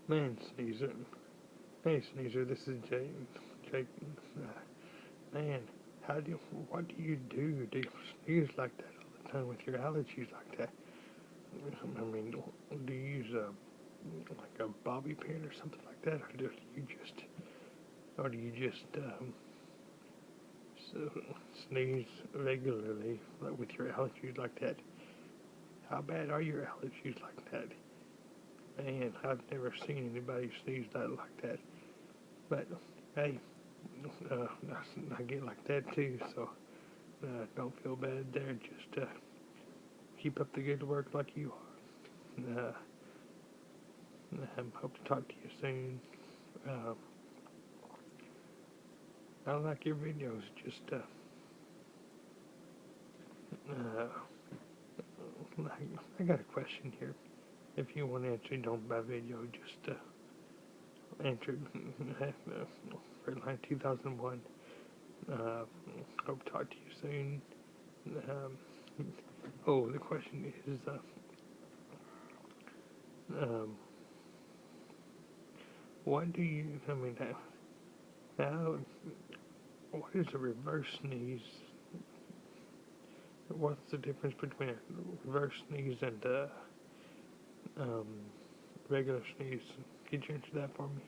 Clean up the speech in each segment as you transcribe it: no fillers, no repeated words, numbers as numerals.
Man, Sneezer. Hey, Sneezer, this is Jake. Jake, man, what do you do? Do you sneeze like that all the time with your allergies like that? I mean, do you use like a bobby pin or something like that, or do you just so, sneeze regularly like, with your allergies like that? How bad are your allergies like that? Man, I've never seen anybody sneeze that like that. But hey, I get like that too, so don't feel bad there. Just keep up the good work like you are. Hope to talk to you soon. Uh, I like your videos. Just uh, I got a question here. If you want to answer, don't by video. Just answer for line 2001. Uh, Hope to talk to you soon. Oh, the question is, um, what do you? I mean, how? What is a reverse sneeze? What's the difference between a reverse sneeze and a um, regular sneeze? Could you answer that for me?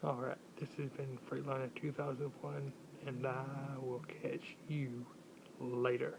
Alright, this has been Freightliner 2001, and I will catch you later.